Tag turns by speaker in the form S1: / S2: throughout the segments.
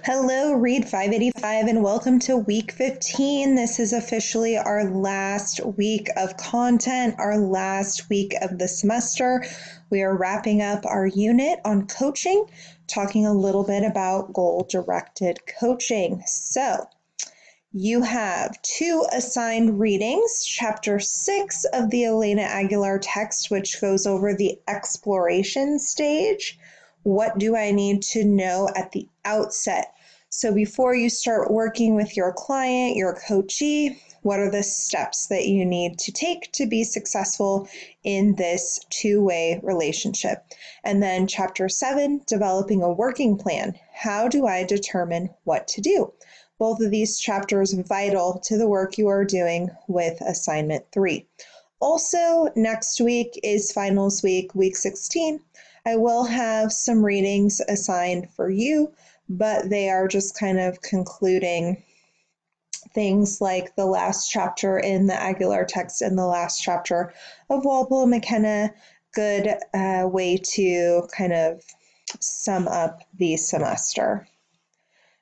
S1: Hello, Read 585, and welcome to week 15. This is officially our last week of content, our last week of the semester. We are wrapping up our unit on coaching, talking a little bit about goal-directed coaching. So, you have 2 assigned readings, chapter 6 of the Elena Aguilar text, which goes over the exploration stage. What do I need to know at the outset? So before you start working with your client, your coachee, what are the steps that you need to take to be successful in this two-way relationship? And then chapter 7, developing a working plan. How do I determine what to do? Both of these chapters vital to the work you are doing with assignment 3. Also, next week is finals week, week 16. I will have some readings assigned for you, but they are just kind of concluding things like the last chapter in the Aguilar text and the last chapter of Walpole McKenna. Good way to kind of sum up the semester.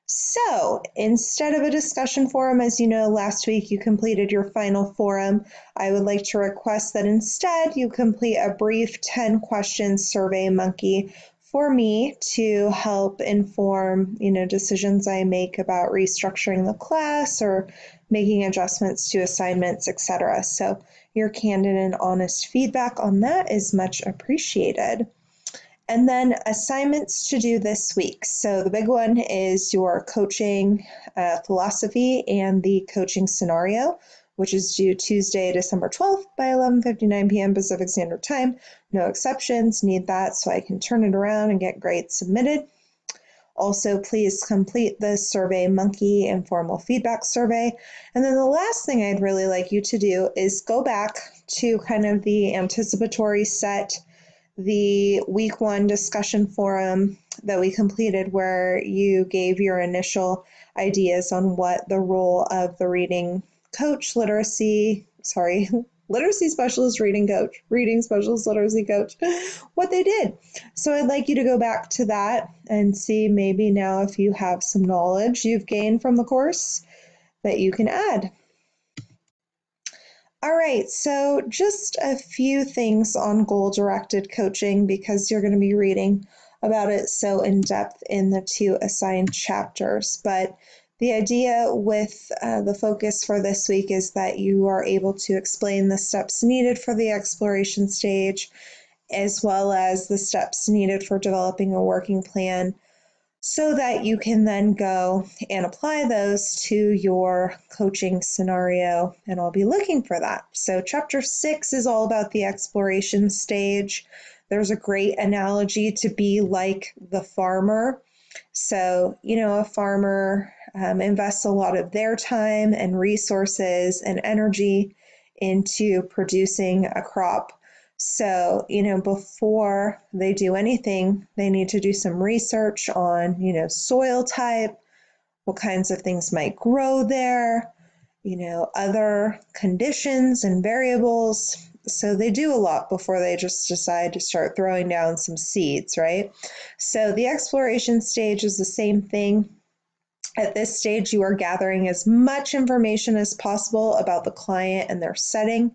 S1: So instead of a discussion forum, as you know, last week you completed your final forum, I would like to request that instead you complete a brief 10-question survey monkey for me to help inform, decisions I make about restructuring the class or making adjustments to assignments, etc. So your candid and honest feedback on that is much appreciated. And then assignments to do this week. So the big one is your coaching philosophy and the coaching scenario, which is due Tuesday, December 12th by 11:59 p.m. Pacific Standard Time. No exceptions, need that so I can turn it around and get grades submitted. Also, please complete the Survey Monkey informal feedback survey. And then the last thing I'd really like you to do is go back to kind of the anticipatory set, the week 1 discussion forum that we completed where you gave your initial ideas on what the role of the reading specialist, reading specialist, literacy coach, what they did. So I'd like you to go back to that and see maybe now if you have some knowledge you've gained from the course that you can add. All right, so just a few things on goal-directed coaching because you're going to be reading about it so in depth in the 2 assigned chapters. But the idea with the focus for this week is that you are able to explain the steps needed for the exploration stage, as well as the steps needed for developing a working plan, so that you can then go and apply those to your coaching scenario, and I'll be looking for that. So chapter 6 is all about the exploration stage. There's a great analogy to be like the farmer. So, a farmer invests a lot of their time and resources and energy into producing a crop. So, before they do anything, they need to do some research on, soil type, what kinds of things might grow there, other conditions and variables. So they do a lot before they just decide to start throwing down some seeds, right? So the exploration stage is the same thing. At this stage, you are gathering as much information as possible about the client and their setting.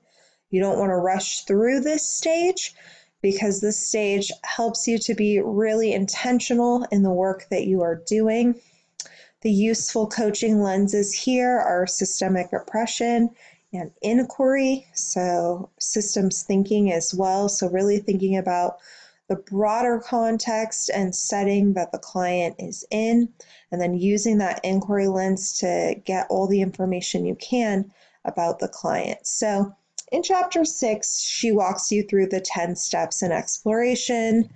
S1: You don't want to rush through this stage because this stage helps you to be really intentional in the work that you are doing. The useful coaching lenses here are systemic oppression and inquiry, so systems thinking as well. So really thinking about the broader context and setting that the client is in, and then using that inquiry lens to get all the information you can about the client. So in chapter 6, she walks you through the 10 steps in exploration,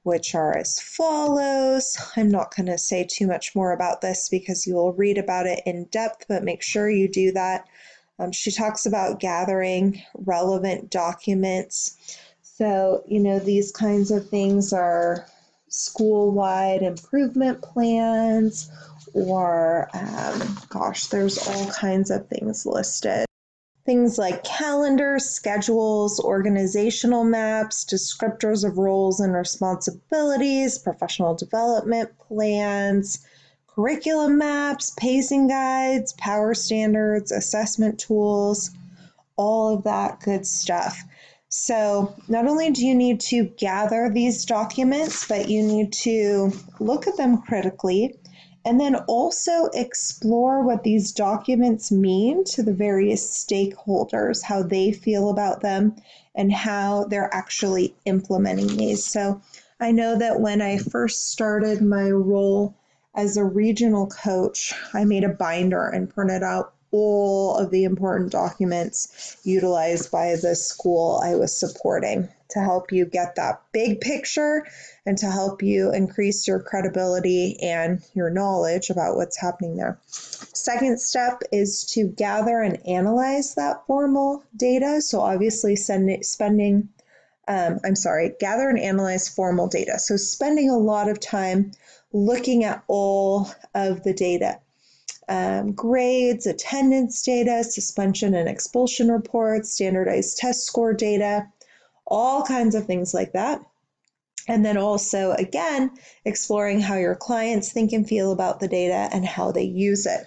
S1: which are as follows. I'm not going to say too much more about this because you will read about it in depth, but make sure you do that. She talks about gathering relevant documents. So, these kinds of things are school-wide improvement plans, or, there's all kinds of things listed. Things like calendars, schedules, organizational maps, descriptors of roles and responsibilities, professional development plans, curriculum maps, pacing guides, power standards, assessment tools, all of that good stuff. So not only do you need to gather these documents, but you need to look at them critically and then also explore what these documents mean to the various stakeholders, how they feel about them, and how they're actually implementing these. So I know that when I first started my role as a regional coach, I made a binder and printed out all of the important documents utilized by the school I was supporting to help you get that big picture and to help you increase your credibility and your knowledge about what's happening there. Second step is to gather and analyze that formal data. So obviously gather and analyze formal data. So spending a lot of time looking at all of the data. Grades, attendance data, suspension and expulsion reports, standardized test score data, all kinds of things like that. And then also, again, exploring how your clients think and feel about the data and how they use it.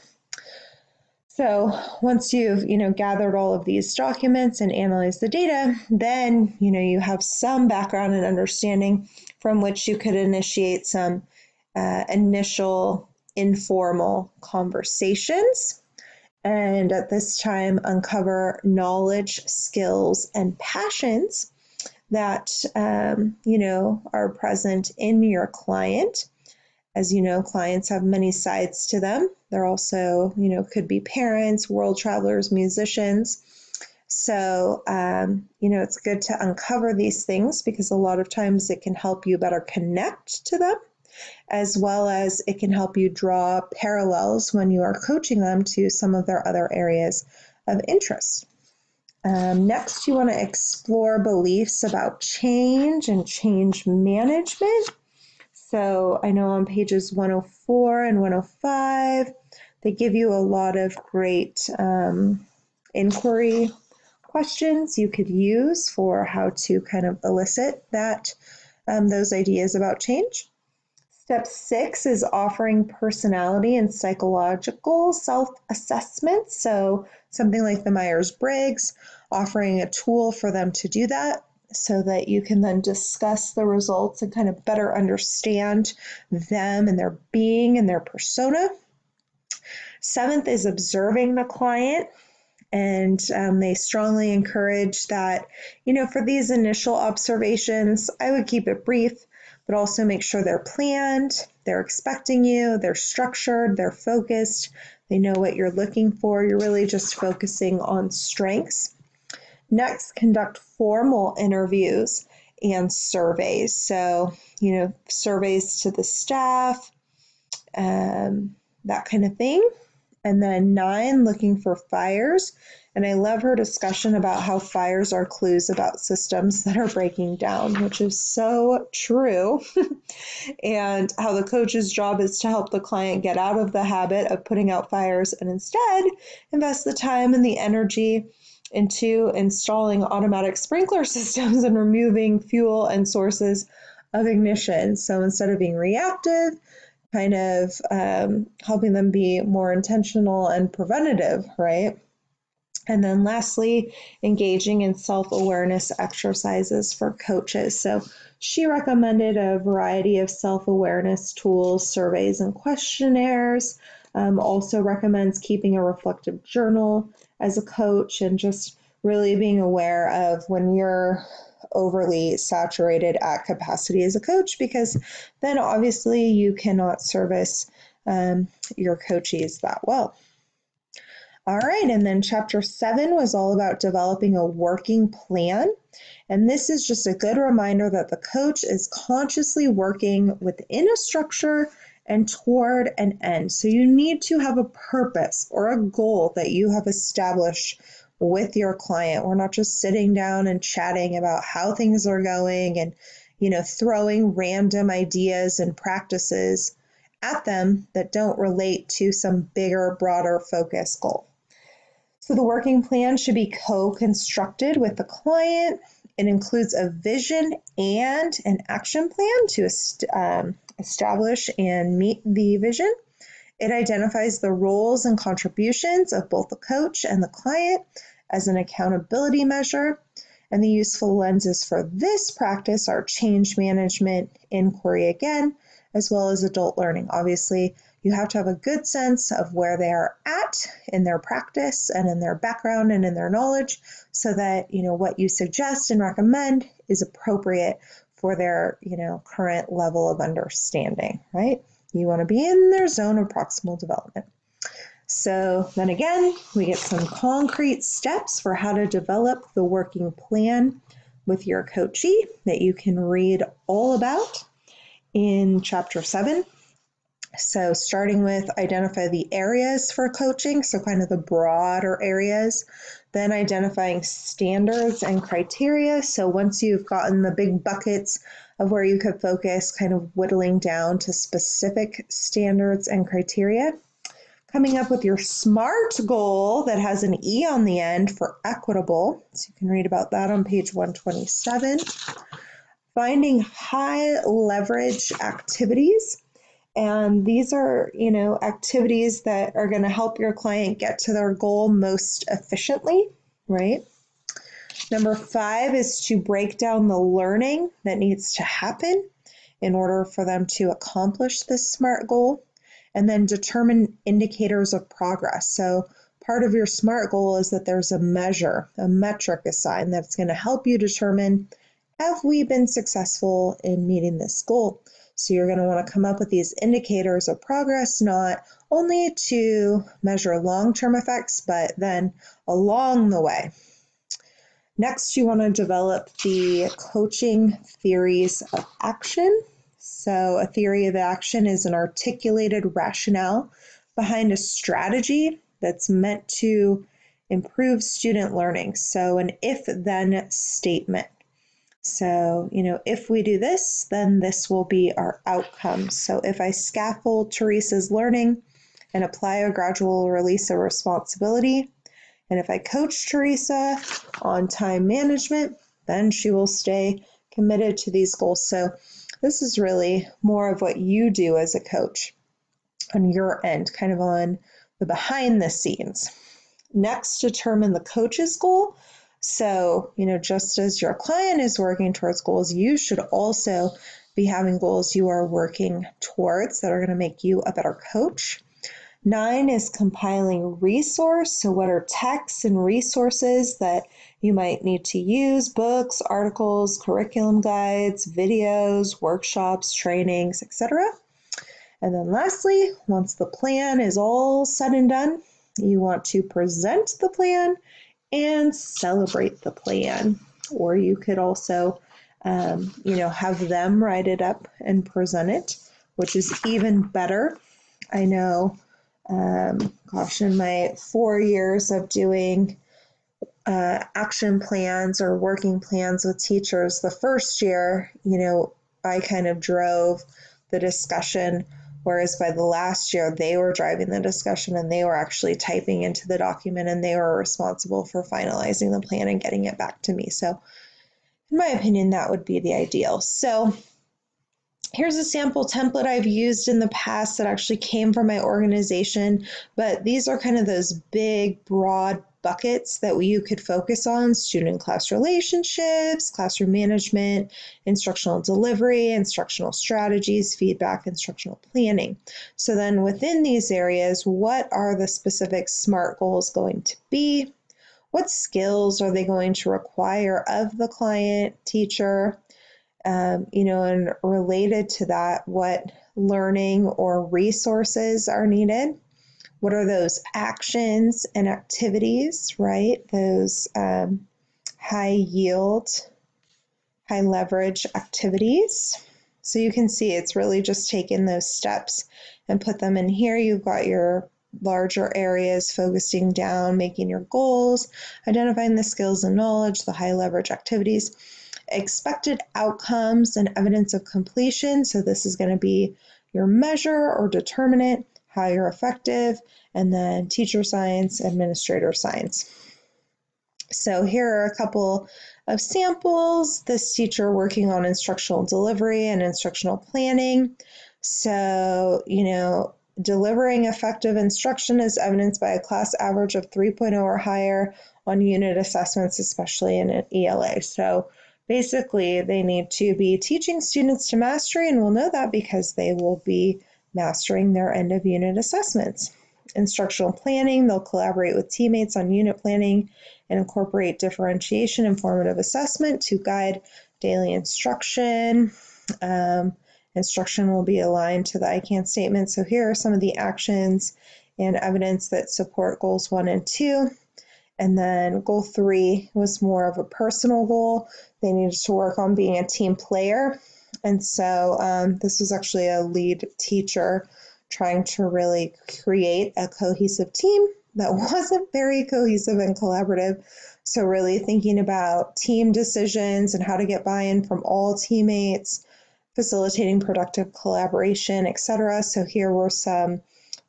S1: So once you've, gathered all of these documents and analyzed the data, then, you have some background and understanding from which you could initiate some initial informal conversations, and at this time uncover knowledge, skills, and passions that are present in your client. As you know, clients have many sides to them. They're also, could be parents, world travelers, musicians. So, it's good to uncover these things because a lot of times it can help you better connect to them, as well as it can help you draw parallels when you are coaching them to some of their other areas of interest. Next, you want to explore beliefs about change and change management. So I know on pages 104 and 105, they give you a lot of great inquiry questions you could use for how to kind of elicit those ideas about change. Step 6 is offering personality and psychological self-assessment. So something like the Myers-Briggs, offering a tool for them to do that so that you can then discuss the results and kind of better understand them and their being and their persona. 7th is observing the client. And they strongly encourage that, for these initial observations, I would keep it brief, but also make sure they're planned, they're expecting you, they're structured, they're focused, they know what you're looking for. You're really just focusing on strengths. Next, conduct formal interviews and surveys. So, surveys to the staff, that kind of thing. And then 9, looking for fires. And I love her discussion about how fires are clues about systems that are breaking down, which is so true. And how the coach's job is to help the client get out of the habit of putting out fires and instead invest the time and the energy into installing automatic sprinkler systems and removing fuel and sources of ignition. So instead of being reactive, kind of helping them be more intentional and preventative, right? And then lastly, engaging in self-awareness exercises for coaches. So she recommended a variety of self-awareness tools, surveys, and questionnaires. Also recommends keeping a reflective journal as a coach and just really being aware of when you're overly saturated at capacity as a coach, because then obviously you cannot service your coachees that well. All right, and then chapter 7 was all about developing a working plan. And this is just a good reminder that the coach is consciously working within a structure and toward an end. So you need to have a purpose or a goal that you have established with your client. We're not just sitting down and chatting about how things are going and, throwing random ideas and practices at them that don't relate to some bigger, broader focus goal. So the working plan should be co-constructed with the client. It includes a vision and an action plan to establish and meet the vision. It identifies the roles and contributions of both the coach and the client as an accountability measure. And the useful lenses for this practice are change management, inquiry again, as well as adult learning. Obviously, you have to have a good sense of where they are at in their practice and in their background and in their knowledge so that, what you suggest and recommend is appropriate for their, current level of understanding, right? You want to be in their zone of proximal development. So then again, we get some concrete steps for how to develop the working plan with your coachee that you can read all about in Chapter 7. So starting with identify the areas for coaching, so kind of the broader areas, then identifying standards and criteria. So once you've gotten the big buckets of where you could focus, kind of whittling down to specific standards and criteria. Coming up with your SMART goal that has an E on the end for equitable. So you can read about that on page 127. Finding high leverage activities. And these are, activities that are going to help your client get to their goal most efficiently, right? Number 5 is to break down the learning that needs to happen in order for them to accomplish this SMART goal. And then determine indicators of progress. So part of your SMART goal is that there's a measure, a metric assigned that's going to help you determine, have we been successful in meeting this goal? So you're going to want to come up with these indicators of progress, not only to measure long-term effects, but then along the way. Next, you want to develop the coaching theories of action. So a theory of action is an articulated rationale behind a strategy that's meant to improve student learning. So an if-then statement. So, if we do this, then this will be our outcome. So if I scaffold Teresa's learning and apply a gradual release of responsibility, and if I coach Teresa on time management, then she will stay committed to these goals. So this is really more of what you do as a coach on your end, kind of on the behind the scenes. Next, determine the coach's goal. So, just as your client is working towards goals, you should also be having goals you are working towards that are going to make you a better coach. 9 is compiling resource. So what are texts and resources that you might need to use? Books, articles, curriculum guides, videos, workshops, trainings, etc. And then lastly, once the plan is all said and done, you want to present the plan and celebrate the plan. Or you could also, have them write it up and present it, which is even better. I know, in my 4 years of doing action plans or working plans with teachers, the first year, I kind of drove the discussion, whereas by the last year, they were driving the discussion and they were actually typing into the document and they were responsible for finalizing the plan and getting it back to me. So in my opinion, that would be the ideal. So here's a sample template I've used in the past that actually came from my organization, but these are kind of those big, broad buckets that you could focus on: student-class relationships, classroom management, instructional delivery, instructional strategies, feedback, instructional planning. So then within these areas, what are the specific SMART goals going to be? What skills are they going to require of the client, teacher? And related to that, what learning or resources are needed? What are those actions and activities, right? Those high yield, high leverage activities. So you can see it's really just taking those steps and put them in here. You've got your larger areas focusing down, making your goals, identifying the skills and knowledge, the high leverage activities, expected outcomes and evidence of completion. So this is going to be your measure or determinant, how you're effective, and then teacher science, administrator science. So here are a couple of samples. This teacher working on instructional delivery and instructional planning. So, delivering effective instruction is evidenced by a class average of 3.0 or higher on unit assessments, especially in an ELA. So basically, they need to be teaching students to mastery, and we'll know that because they will be mastering their end of unit assessments. Instructional planning, they'll collaborate with teammates on unit planning and incorporate differentiation and formative assessment to guide daily instruction. Instruction will be aligned to the ICANN statement. So here are some of the actions and evidence that support goals 1 and 2. And then goal 3 was more of a personal goal. They needed to work on being a team player. And so this was actually a lead teacher trying to really create a cohesive team that wasn't very cohesive and collaborative. So really thinking about team decisions and how to get buy-in from all teammates, facilitating productive collaboration, etc. So here were some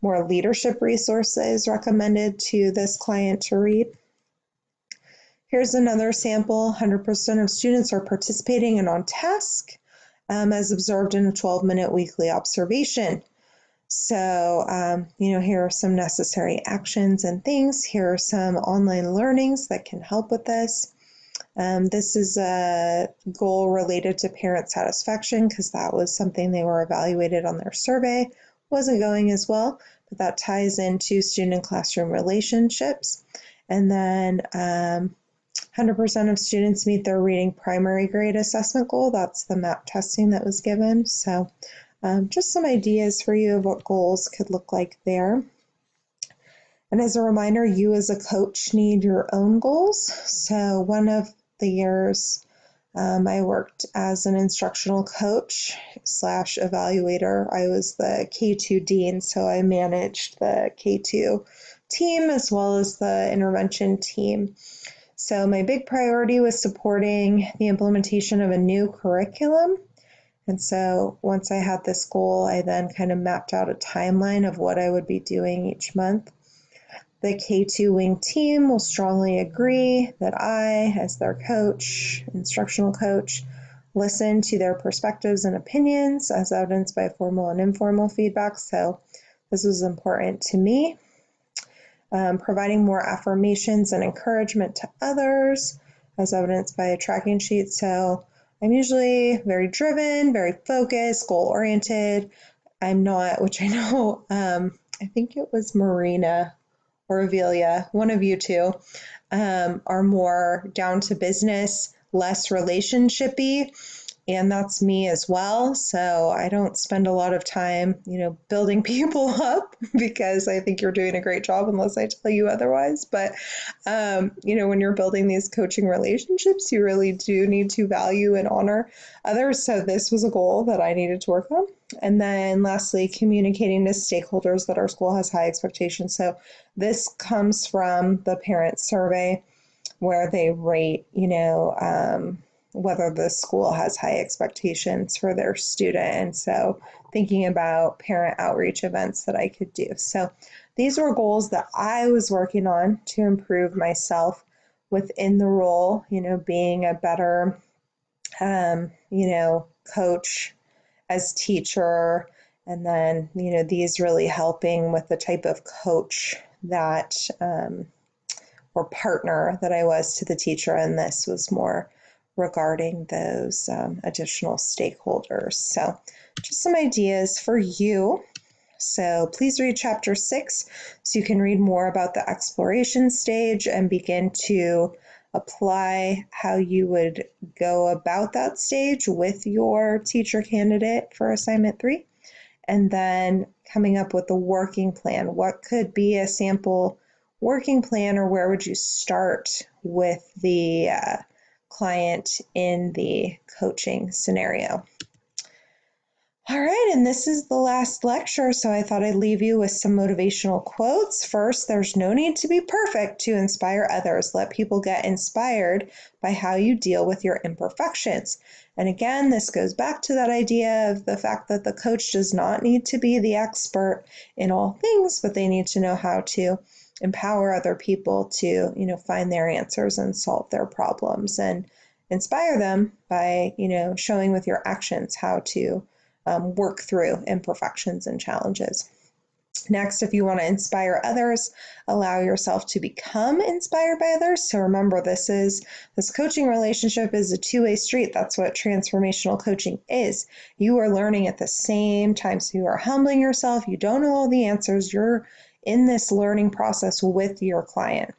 S1: more leadership resources recommended to this client to read. Here's another sample. 100% of students are participating and on task, as observed in a 12-minute weekly observation. So, here are some necessary actions and things. Here are some online learnings that can help with this. This is a goal related to parent satisfaction because that was something they were evaluated on their survey. Wasn't going as well, but that ties into student and classroom relationships. And then 100% of students meet their reading primary grade assessment goal. That's the MAP testing that was given. So just some ideas for you of what goals could look like there. And as a reminder, you as a coach need your own goals. So one of the years I worked as an instructional coach / evaluator. I was the K2 dean, so I managed the K2 team as well as the intervention team. So my big priority was supporting the implementation of a new curriculum. And so once I had this goal, I then kind of mapped out a timeline of what I would be doing each month. The K2 Wing team will strongly agree that I, as their coach, instructional coach, listen to their perspectives and opinions as evidenced by formal and informal feedback. So this was important to me. Providing more affirmations and encouragement to others as evidenced by a tracking sheet. So I'm usually very driven, very focused, goal-oriented. I'm not, which I know, I think it was Marina or Avelia, one of you two, are more down to business, less relationship-y, and that's me as well. So I don't spend a lot of time, building people up because I think you're doing a great job unless I tell you otherwise. But, when you're building these coaching relationships, you really do need to value and honor others. So this was a goal that I needed to work on. And then lastly, communicating to stakeholders that our school has high expectations. So this comes from the parent survey where they rate, whether the school has high expectations for their student. And so thinking about parent outreach events that I could do. So these were goals that I was working on to improve myself within the role, being a better, coach as teacher. And then, these really helping with the type of coach that, or partner that I was to the teacher. And this was more regarding those additional stakeholders. So just some ideas for you. So please read chapter 6 so you can read more about the exploration stage and begin to apply how you would go about that stage with your teacher candidate for assignment 3. And then coming up with a working plan. What could be a sample working plan, or where would you start with the client in the coaching scenario? All right, and this is the last lecture, so I thought I'd leave you with some motivational quotes. First, there's no need to be perfect to inspire others. Let people get inspired by how you deal with your imperfections. And again, this goes back to that idea of the fact that the coach does not need to be the expert in all things, but they need to know how to empower other people to, find their answers and solve their problems, and inspire them by, showing with your actions how to work through imperfections and challenges. Next, if you want to inspire others, allow yourself to become inspired by others. So remember, this coaching relationship is a two-way street. That's what transformational coaching is. You are learning at the same time. So you are humbling yourself. You don't know all the answers. You're in this learning process with your client.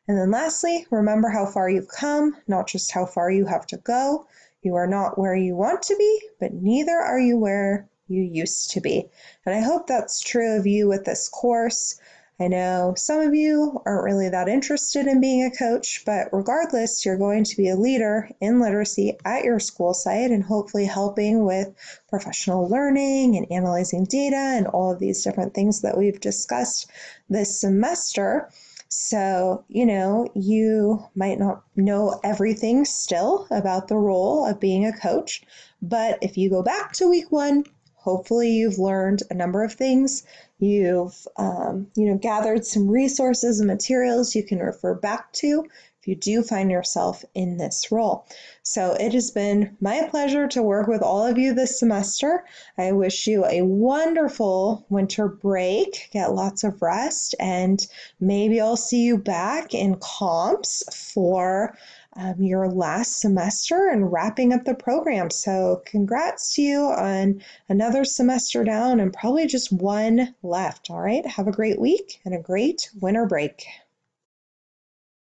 S1: And then lastly, remember how far you've come, not just how far you have to go. You are not where you want to be, but neither are you where you used to be. And I hope that's true of you with this course. I know some of you aren't really that interested in being a coach, but regardless, you're going to be a leader in literacy at your school site and hopefully helping with professional learning and analyzing data and all of these different things that we've discussed this semester. So, you might not know everything still about the role of being a coach, but if you go back to week 1, hopefully you've learned a number of things. You've, gathered some resources and materials you can refer back to if you do find yourself in this role. So it has been my pleasure to work with all of you this semester. I wish you a wonderful winter break. Get lots of rest, and maybe I'll see you back in comps for your last semester and wrapping up the program. So congrats to you on another semester down and probably just one left. All right. Have a great week and a great winter break.